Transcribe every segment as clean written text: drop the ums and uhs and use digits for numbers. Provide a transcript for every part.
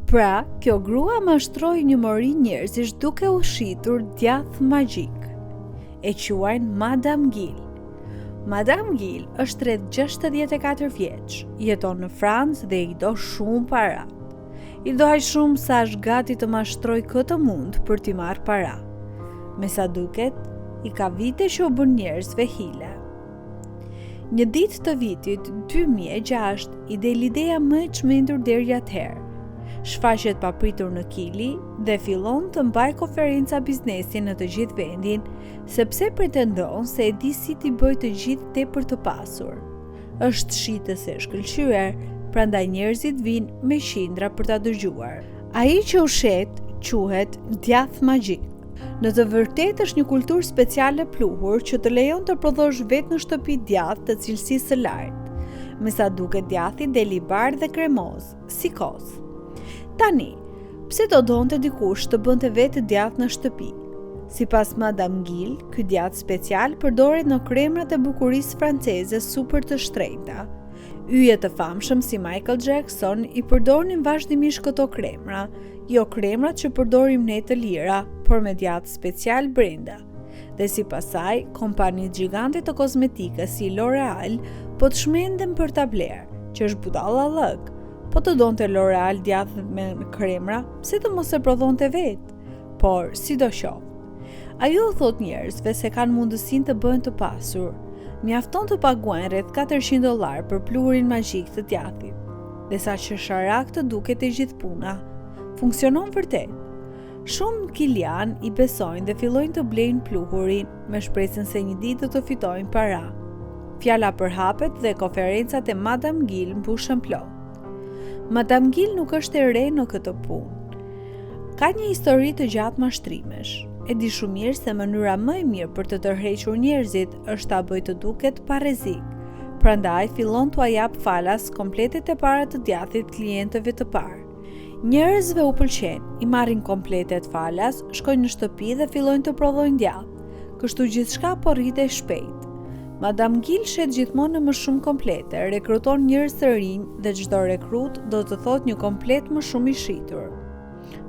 Pra, kjo grua mashtroi një mori njerëzish duke u shitur djath magjik. E quajnë Madame Gill. Madame Gill është rreth 64 vjeç, jeton në Francë dhe i do shumë para. I do aq shumë sa është gati të mashtroj këtë mund për t'i marrë para. Me sa duket, i ka vite që u bën njerëzve hile. Një ditë të vitit 2006 i del ideja më e çmendur deri atëherë. Shfaqet papritur në Kili dhe fillon të mbaj konferenca biznesi në të gjithë vendin, sepse pretendon se e di si t'i bëjë të gjithë tepër të pasur. Është shitës e shkëlqyer, prandaj njerëzit vinë me qindra për ta dëgjuar. Ai që u shet quhet djath magjik. Në të vërtetë është një kulturë speciale pluhur që të lejon të prodhosh vetë në shtëpi djath të cilësisë së lartë. Me sa duket djathi del i bardhë dhe kremoz, si kos. Tani, pse do donte dikush të bënte vetë djath në shtëpi? Sipas Madame Gill, ky djath special përdoret në kremrat e bukurisë franceze super të shtrenjta. Yje të famshëm si Michael Jackson i përdorin vazhdimisht këto kremra, jo kremrat që përdorim ne të lira, por me djath special brenda. Dhe sipas saj, kompanitë gjigante të kozmetikës si L'Oreal po të shmenden për ta blerë, që është budallallëk. Po të donte L'Oreal djath me kremra, pse të mos e prodhonte vetë? Por, sidoqoftë, ajo thot njerëzve se kanë mundësinë të bëhen të pasur. Mjafton të paguajnë rreth $400 për pluhurin magjik të djathit. Dhe sa që sharak të duket e gjithë puna, funksionon vërtet. Shumë kilian i besojnë dhe fillojnë të blejnë pluhurin me shpresën se një ditë do të fitojnë para. Fjala përhapet dhe konferencat e Madame Gill mbushen plot. Madame Gill nuk është e re në këtë punë. Ka një histori të gjatë mashtrimesh. E di shumë mirë se mënyra më e mirë për të tërhequr njerëzit është ta bëjë të duket pa rrezik. Prandaj fillon t'ua jap falas kompletet e para të djathit klientëve të parë. Njerëzve u pëlqen, i marrin kompletet falas, shkojnë në shtëpi dhe fillojnë të prodhojnë djath. Kështu gjithçka po rritej shpejt. Madame Gill shet gjithmonë në më shumë komplete, rekruton njerëz të rinj dhe çdo rekrut do të thotë një komplet më shumë i shitur.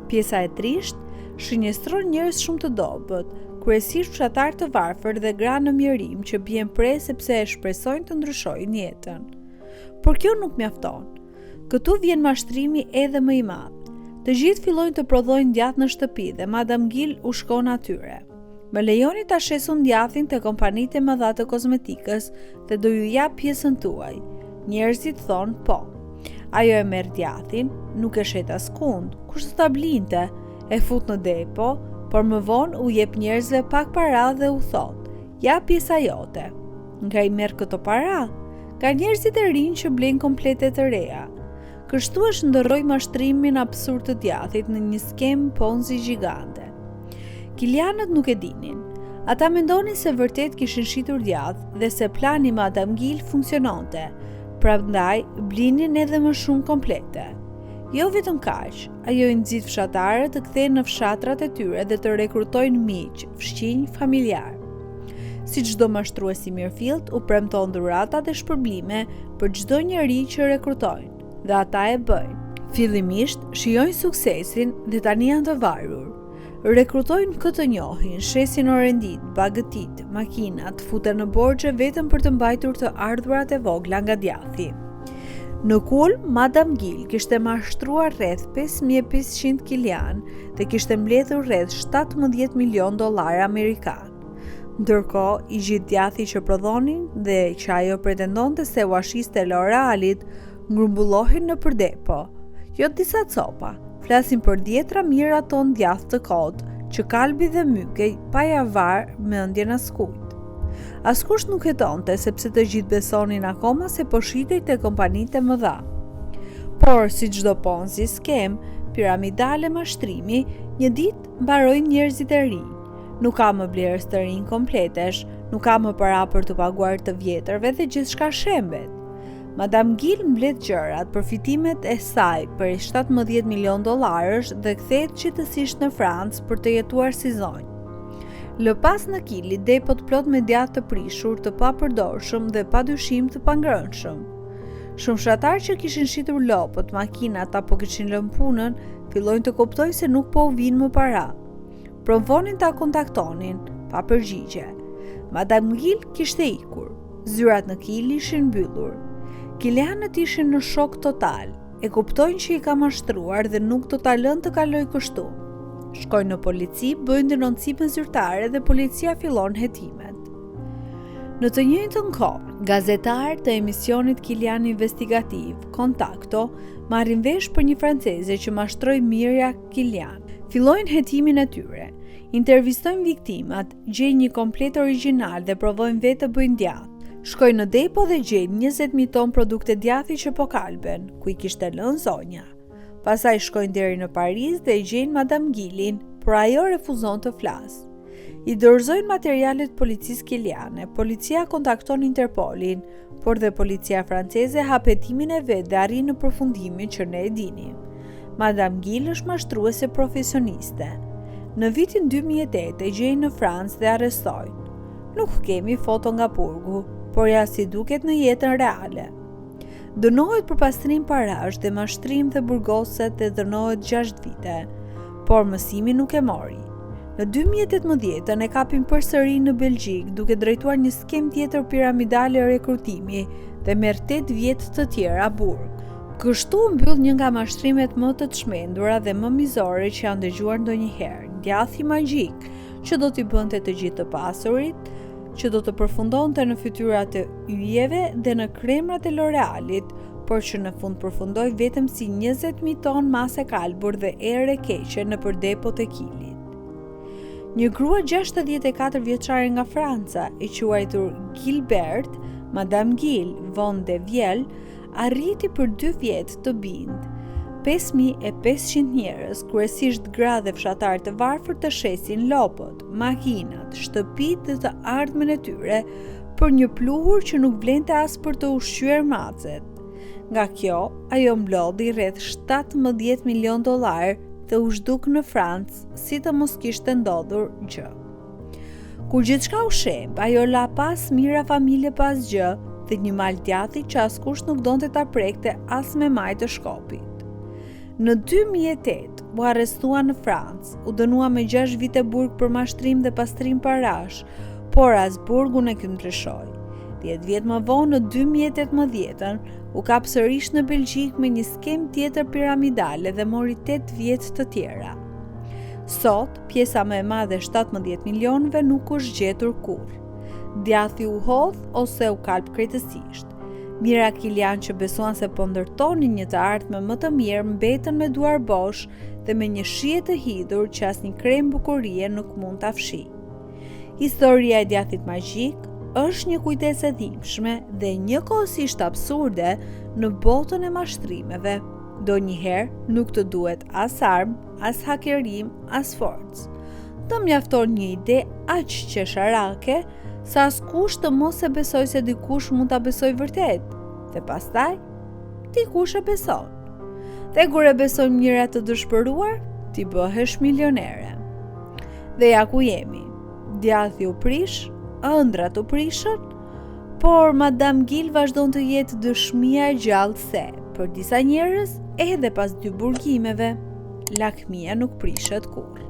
Pjesa e trisht shënjestron njerëz shumë të dobët, kryesisht fshatar të varfër dhe gra në mjerim që bien pre sepse e shpresojnë të ndryshojnë jetën. Por kjo nuk mjafton. Këtu vjen mashtrimi edhe më i madh. Të gjithë fillojnë të prodhojnë djath në shtëpi dhe Madame Gill u shkon atyre. Më lejoni ta shesun djathin te kompanitë e mëdha të kozmetikës dhe do ju jap pjesën tuaj. Njerëzit thonë po. Ajo e merr djathin, nuk e shet askund, kush do ta blinte, e fut në depo, por më vonë u jep njerëzve pak para dhe u thot: "Ja pjesa jote." Nga i merr këto para? Ka njerëzit e rinj që blejnë komplete të reja. Kështu është ndërroi mashtrimin absurd të djathit në një skem Ponzi gjigante. Kilianët nuk e dinin. Ata mendonin se vërtet kishin shitur djath dhe se plani Madame Gill funksiononte, prandaj blinin edhe më shumë komplete. Jo vetëm kaq, ajo i nxit fshatarët të kthehen në fshatrat e tyre dhe të rekrutojnë miq, fëmijë, familjar. Si çdo mashtrues i mirëfillt, u premton dhurata dhe shpërblime për çdo njeri që rekrutojnë, dhe ata e bëjnë. Fillimisht shijojnë suksesin dhe tani janë të varur. Rekrutojnë këtë njohin, shesin orendit, bagëtit, makinat, futen në borxhe vetëm për të mbajtur të ardhurat e vogla nga djathi. Në kulm, Madame Gill kishte mashtruar rreth 5500 kilian dhe kishte mbledhur rreth $17 milion amerikan. Ndërkohë, i gjithë djathi që prodhonin dhe që ajo pretendonte se u ashiste L'Orealit ngrumbullohin në përdepo. Jo disa copa. Flasim për dhjetra mijëra ton djath të kodë, që kalbi dhe mykej pa ja varë mendjen askujt. Askush nuk hetonte sepse të gjithë besonin akoma se po shitej te kompanitë e mëdha. Por si çdo Ponzi skem, piramidale mashtrimi, një ditë mbarojnë njerëzit e rinj. Nuk ka më blerës të rinj kompletesh, nuk ka më para për të paguar të vjetërve dhe gjithçka shembet. Madame Gill mbledh gjërat, përfitimet e saj për $17 milion dhe kthehet qytetësisht në Francë për të jetuar si zonjë. Lë pas në Kili depot plot me djath të prishur, të papërdorshëm dhe padyshim të pangrënshëm. Shumë fshatarë që kishin shitur lopët, makinat apo kishin lënë punën, fillojnë të kuptojnë se nuk po u vinë më para. Provonin ta kontaktonin, pa përgjigje. Madame Gill kishte ikur, zyrat në kil ishin mbyllur. Kilianët ishin në shok total, e kuptojnë që i ka mashtruar dhe nuk do ta lënë të kaloj kështu. Shkojnë në polici, bëjnë denoncime zyrtare dhe policia fillon hetimet. Në të njëjtën kohë, gazetarë të emisionit Kilian Investigativ, Kontakto, marrin vesh për një franceze që mashtroi Mirja Kilian. Fillojnë hetimin e tyre, intervistojnë viktimat, gjejnë një komplet origjinal dhe provojnë vetë të bëjnë djath. Shkojnë në depo dhe gjejnë 20.000 ton produkte djathi që po kalben, ku i kishte lënë zonja. Pastaj shkojnë deri në Paris dhe gjejnë Madame Gillin, por ajo refuzon të flasë. I dorëzojnë materialet policisë kiliane, policia kontakton Interpolin, por dhe policia franceze hap hetimin e vet dhe arrin në përfundimin që ne e dinim. Madame Gill është mashtruese profesioniste. Në vitin 2008 e gjejnë në Francë dhe arrestojnë. Nuk kemi foto nga burgu, por ja si duket në jetën reale. Dënohet për pastrim parash dhe mashtrim dhe burgoset dhe dënohet 6 vite, por mësimi nuk e mori. Në 2018 e kapin përsëri në Belgjik duke drejtuar një skem tjetër piramidale rekrutimi dhe merr 8 vjet të tjera burg. Kështu mbyll një nga mashtrimet më të çmendura dhe më mizore që janë dëgjuar ndonjëherë, djathi magjik, që do t'i bënte të gjithë të pasurit, që do të përfundonte në fytyrat e yjeve dhe në kremrat e L'Orealit, por që në fund përfundoi vetëm si 20.000 ton mase kalbur dhe erë e keqe nëpër depot e Kilit. Një grua 64 vjeçare nga Franca, e quajtur Gilbert, Madame Gill von de Viel, arriti për 2 vjet të bind. 5.500 njerëz, kryesisht gra dhe fshatarë të varfër, të shesin lopët, makinat, shtëpitë dhe të ardhmen e tyre për një pluhur që nuk vlente as për të ushqyer macet. Nga kjo, ajo mblodhi rreth 17 milion dollar dhe u zhduk në Francë, si të mos kishte ndodhur gjë. Kur gjithçka u shemb, ajo la pas mira familje pas gjë dhe një mal djathi që askush nuk donte ta prekte as me maj të shkopit. Në 2008 u arrestua në Francë, u dënua me 6 vite burg për mashtrim dhe pastrim parash, por as burgu nuk e ndryshoi. 10 vjet më vonë, në 2018, u kap sërish në Belgjik me një skem tjetër piramidale dhe mori 8 vjet të tjera. Sot, pjesa më e madhe 17 milionëve nuk është gjetur kurrë. Djathi u hodh ose u kalp krejtësisht. Mira Kilian, që besuan se po ndërtonin një të ardhme më të mirë, mbetën me duar bosh dhe me një shije të hidhur që asnjë krem bukurie nuk mund ta fshi. Historia e djathit magjik është një kujtesë e dhimbshme dhe njëkohësisht absurde në botën e mashtrimeve. Donjëherë nuk të duhet as armë, as hakerim, as forcë. Të mjafton një ide aq qesharake sa askush të mos e besoj se dikush mund ta besoj vërtet, dhe pastaj dikush e beson. Dhe kur e beson njëra të dëshpëruar, ti bëhesh milionere. Dhe ja ku jemi. Djathi u prish, ëndrat u prishën, por Madame Gill vazhdon të jetë dëshmia e gjallë se, për disa njerëz, edhe pas 2 burgimeve, lakmia nuk prishet kurrë.